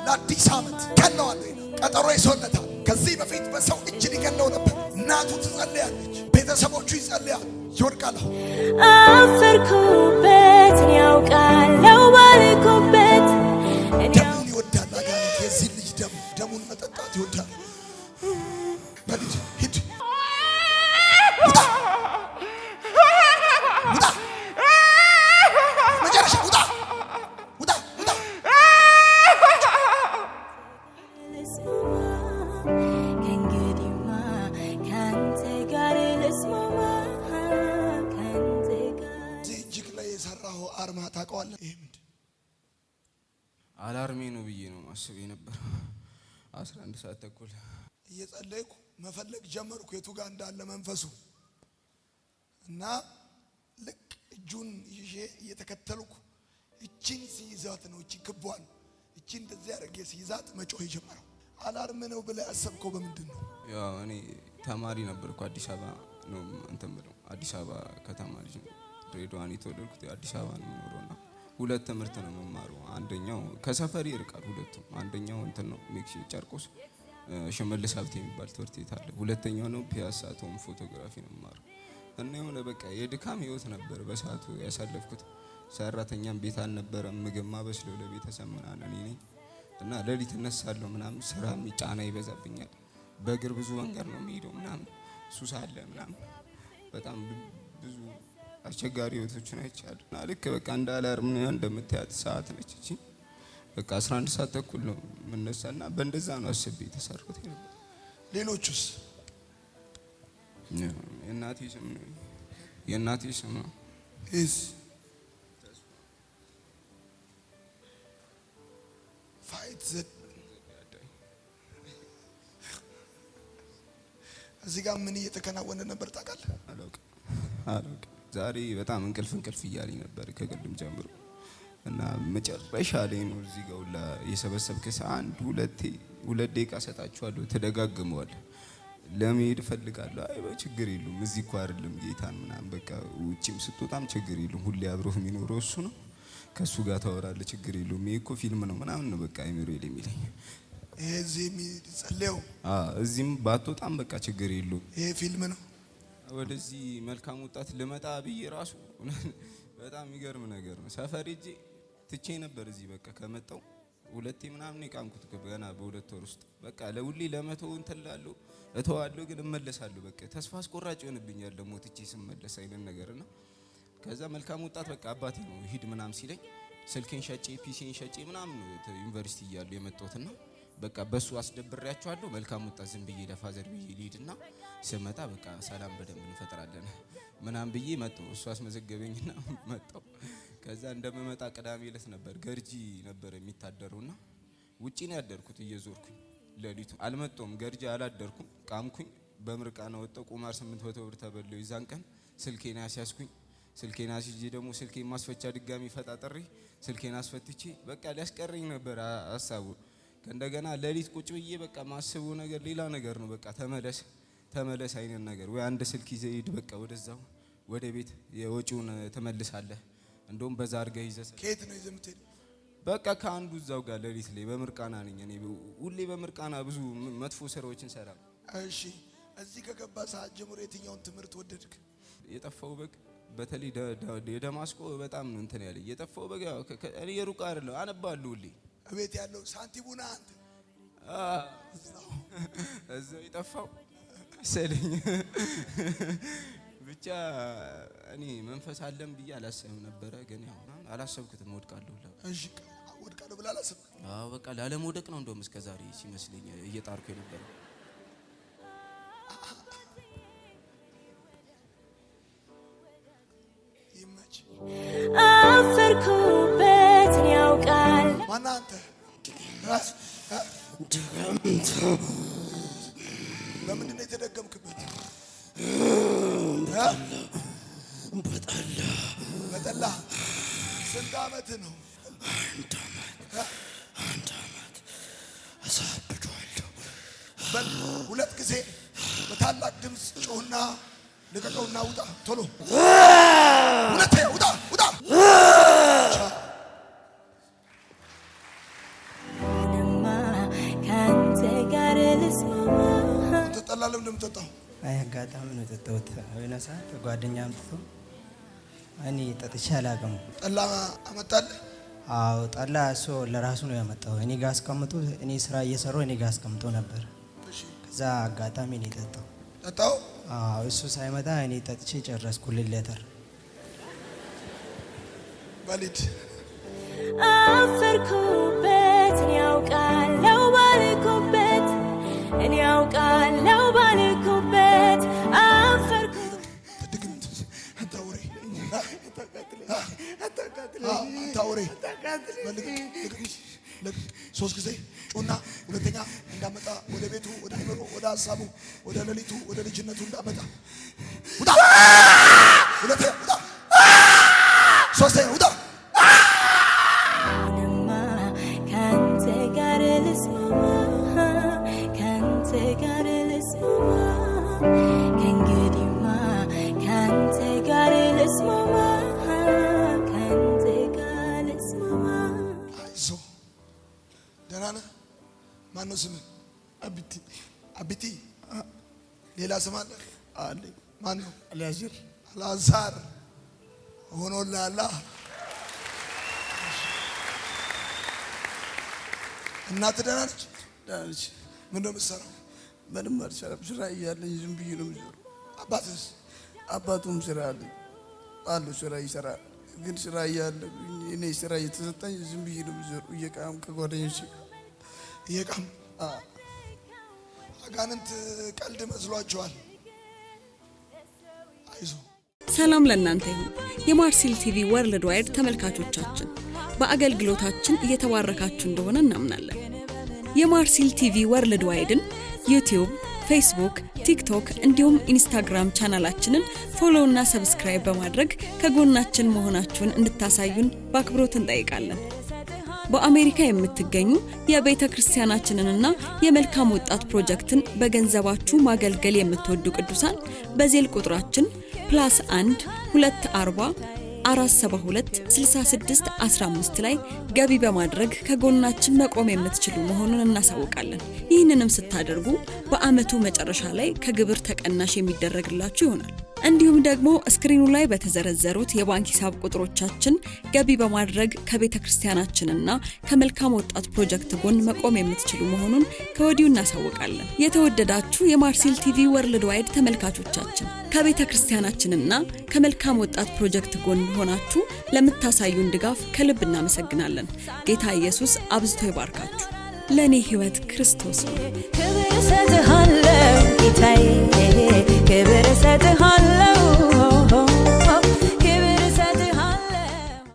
ለአዲስ ዓመት ከነዋለሁ ቀጠሮ ይዞለታል። ከዚህ በፊት በሰው እጅ ሊገለው ነበር። እናቱ ትጸልያለች፣ ቤተሰቦቹ ይጸልያሉ፣ ይወድቃል። አፈርኩበት ያውቃለው ባልኩበት ደሙን ይወዳል አጋንንት። የዚህ ልጅ ደሙን መጠጣት ይወዳል። በልጅ ሂድ ውጣ ውጣ መጨረሻ ውጣ ውጣ ውጣ እጅግ ላይ የሰራው አርማ ታውቀዋለህ? ይሄ ምንድን አላርሜ ነው ብዬ ነው ማስብ ነበር። 11 ሰዓት ተኩል እየጸለይኩ መፈለግ ጀመርኩ የቱ ጋር እንዳለ መንፈሱ እና ልክ እጁን ይዤ እየተከተልኩ እቺን ሲይዛት ነው እቺ ክቧን እቺ እንደዚህ አድርጌ ሲይዛት መጮህ ጀመረው። አላርም ነው ብለህ ያሰብከው በምንድን ነው? ያው እኔ ተማሪ ነበርኩ። አዲስ አበባ ነው እንትን ብለው አዲስ አበባ ከተማ ልጅ ነው። ድሬዳዋን የተወለድኩት አዲስ አበባ ነው የምኖረውና ሁለት ትምህርት ነው የምማረው። አንደኛው ከሰፈር ይርቃል ሁለቱም። አንደኛው እንትን ነው ሜክሲኮ ጨርቆስ ሽመልስ ሀብቴ የሚባል ትምህርት ቤት አለ። ሁለተኛው ነው ፒያሳ ቶም ፎቶግራፊ ነው የምማረው። እና የሆነ በቃ የድካም ህይወት ነበር በሰዓቱ ያሳለፍኩት። ሰራተኛም ቤት አልነበረም። ምግብ ማበስለው ለቤተሰብ ምናምን እኔ ነኝ። እና ሌሊት እነሳለሁ ምናምን ስራ ጫና ይበዛብኛል። በእግር ብዙ መንገድ ነው የሚሄደው ምናምን ሱስ አለ ምናምን በጣም ብዙ አስቸጋሪ ህይወቶችን አይቻለሁ። እና ልክ በቃ እንደ አላርም ነው እንደምታያት ሰዓት ነች እቺ። በቃ 11 ሰዓት ተኩል ነው የምነሳና በእንደዛ ነው አስቤ የተሰራሁት ነበር። ሌሎቹስ? የእናቴ ስም ነው ፋይት ዘ እዚህ ጋር ምን እየተከናወነ ነበር ታውቃለህ? አላውቅም። ዛሬ በጣም እንቅልፍ እያለኝ ነበር ከቅድም ጀምሮ እና መጨረሻ ላይ ነው እዚህ ጋር ሁላ የሰበሰብክ አንድ ሁለት ደቂቃ ሰጣችኋለሁ ተደጋግመዋል። ለመሄድ እፈልጋለሁ። አይ በችግር የለም እዚህ እኮ አይደለም ጌታን ምናምን በቃ ውጪም ስትወጣም ችግር የለም ሁሌ አብሮህ የሚኖረው እሱ ነው። ከሱ ጋር ታወራለህ ችግር የለም ይሄ እኮ ፊልም ነው ምናምን ነው በቃ አይምሮ የሚለኝ። እዚህ የሚጸልየው እዚህም ባትወጣም በቃ ችግር የለም ይሄ ፊልም ነው። ወደዚህ መልካም ወጣት ልመጣ ብዬ ራሱ በጣም የሚገርም ነገር ነው። ሰፈር ሂጄ ትቼ ነበር እዚህ በቃ ከመጣው ሁለቴ ምናምን የቃምኩት ገና በሁለት ወር ውስጥ በቃ ለሁሌ ለመተው እንትላለሁ እተዋለሁ ግን እመለሳለሁ። በቃ ተስፋ አስቆራጭ ይሆንብኛል ደግሞ ትቼ ስመለስ አይነት ነገርና ከዛ መልካም ወጣት በቃ አባቴ ነው ሂድ ምናምን ሲለኝ ስልኬን ሸጬ ፒሲን ሸጬ ምናምን ዩኒቨርሲቲ እያለሁ የመጣሁትና በቃ በሱ አስደብሬያቸዋለሁ። መልካም ወጣት ዝም ብዬ ለፋዘር ብዬ ልሂድና ስመጣ በቃ ሰላም በደንብ እንፈጥራለን ምናምን ብዬ መጣሁ። እሱ አስመዘገበኝና መጣሁ። ከዛ እንደምመጣ ቅዳሜ ዕለት ነበር ገርጂ ነበር የሚታደሩና ውጪ ነው ያደርኩት እየዞርኩኝ ለሊቱ አልመጣሁም። ገርጂ አላደርኩም ቃምኩኝ በምርቃና ወጣሁ። ቁማር 800 ብር ተበለው ይዛን ቀን ስልኬን አስያዝኩኝ። ስልኬን አስይዤ ደግሞ ስልኬን ማስፈቻ ድጋሚ ፈጣጥሬ ስልኬን አስፈትቼ በቃ ሊያስቀረኝ ነበር ሐሳቡ። እንደገና ለሊት ቁጭ ብዬ በቃ ማስበው ነገር ሌላ ነገር ነው። በቃ ተመለስ አይነት ነገር ወይ አንድ ስልክ ይዘህ ሂድ በቃ ወደዛው ወደ ቤት የወጪውን ትመልሳለህ። እንደውም በዛ አድርገህ ይዘህ ከየት ነው ይዘህ የምትሄድ? በቃ ከአንዱ እዛው ጋር ለሊት ላይ በምርቃና ነኝ እኔ ሁሌ በምርቃና ብዙ መጥፎ ስራዎችን ሰራ። እሺ እዚህ ከገባ ሰዓት ጀምሮ የትኛውን ትምህርት ወደድክ? የጠፋው በግ በተለይ የደማስቆ በጣም ነው እንትን ያለ የጠፋው በግ እኔ የሩቅ አይደለም አነባለሁ ሁሌ እቤት ያለው ሳንቲሙና አንተ እዛው የጠፋው ሰለኝ ብቻ እኔ መንፈስ አለም ብዬ አላሰብም ነበረ። ግን ያው አላሰብኩትም ወድቃለሁ። እሺ ወድቃለሁ ብለህ አላሰብክም? አዎ በቃ ላለመውደቅ ነው እንደውም እስከዛሬ ሲመስለኝ እየጣርኩ የነበረው። ይመች አፈርኩበት ያውቃል ማነህ አንተ? በምንድን ነው የተደገምክበት? በጠላ ስንት ዓመት ነው? አንድ ዓመት አሳብዷለሁ። በል ሁለት ጊዜ በታላቅ ድምፅ ጮህና ልቀቀውና ውጣ ቶሎ። ሁለቴ ውጣ ውጣ። ምንም ልስማማ ተጠላለም እንደምትጠጣው አይ አጋጣሚ ነው የጠጣሁት። የሆነ ሰዓት ጓደኛ አምጥቶ እኔ ጠጥቼ አላውቅም። ጠላ አመጣልህ? አዎ ጠላ እሱ ለራሱ ነው ያመጣው። እኔ ጋር አስቀምጦ እኔ ስራ እየሰራሁ እኔ ጋር አስቀምጦ ነበር። ከዛ አጋጣሚ ነው የጠጣው። ጠጣው? አዎ እሱ ሳይመጣ እኔ ጠጥቼ ጨረስኩ። ሊሌተር ባሊድ አፈርኩበት እኔ ያውቃለው ባልኩበት እኔ ያውቃለው ባልኩበት አፈርኩበት ድግምት አታውሬ ሶስት ጊዜ ጩና ሁለተኛ እንዳመጣ ወደ ቤቱ ወደ ኑሮ ወደ ሀሳቡ ወደ ሌሊቱ ወደ ልጅነቱ እንዳመጣ ውጣ ሁለተኛ ውጣ ሶስተኛ ውጣ ነማ ካንተ ጋር ልስማማ ካንተ ጋር ልስማማ ከእንግዲህማ ካንተ ጋር ልስማማ ካንተ ጋር ልስማማ። አይዞህ ደህና ነህ? ማነው ስምህ? አቢቲ አቢቲ። ሌላ ስም አለ? አለኝ። ማነው? አልያዝር አልዓዛር ሆኖልሃል። እናትህ ደህና ነች? ደህና ነች። ምንድን ነው የምትሰራው? ምንም አልሰራም። ስራ እያለኝ ዝም ብዬ ነው የምዞረው። አባትህስ? አባቱም ስራ አለው ስራ ይሰራል። ግን ስራ እያለ እኔ ስራ እየተሰጠኝ ዝም ብዬ ነው የምዞረው እየቃም ከጓደኞቼ እየቃም። አጋንንት ቀልድ መስሏቸዋል። አይዞህ። ሰላም ለእናንተ ይሁን። የማርሲል ቲቪ ወርልድ ዋይድ ተመልካቾቻችን በአገልግሎታችን እየተባረካችሁ እንደሆነ እናምናለን። የማርሲል ቲቪ ወርልድ ዋይድን ዩቲዩብ፣ ፌስቡክ፣ ቲክቶክ እንዲሁም ኢንስታግራም ቻናላችንን ፎሎ እና ሰብስክራይብ በማድረግ ከጎናችን መሆናችሁን እንድታሳዩን በአክብሮት እንጠይቃለን። በአሜሪካ የምትገኙ የቤተ ክርስቲያናችንንና የመልካም ወጣት ፕሮጀክትን በገንዘባችሁ ማገልገል የምትወዱ ቅዱሳን በዜል ቁጥራችን +1 240 472 66 15 ላይ ገቢ በማድረግ ከጎናችን መቆም የምትችሉ መሆኑን እናሳውቃለን። ይህንንም ስታደርጉ በአመቱ መጨረሻ ላይ ከግብር ተቀናሽ የሚደረግላችሁ ይሆናል። እንዲሁም ደግሞ ስክሪኑ ላይ በተዘረዘሩት የባንክ ሂሳብ ቁጥሮቻችን ገቢ በማድረግ ከቤተ ክርስቲያናችንና ከመልካም ወጣት ፕሮጀክት ጎን መቆም የምትችሉ መሆኑን ከወዲሁ እናሳውቃለን። የተወደዳችሁ የማርሲል ቲቪ ወርልድ ዋይድ ተመልካቾቻችን ከቤተ ክርስቲያናችንና ከመልካም ወጣት ፕሮጀክት ጎን ሆናችሁ ለምታሳዩን ድጋፍ ከልብ እናመሰግናለን። ጌታ ኢየሱስ አብዝቶ ይባርካችሁ። ለኔ ህይወት ክርስቶስ ነው። ክብር ሰጥሃለሁ ጌታዬ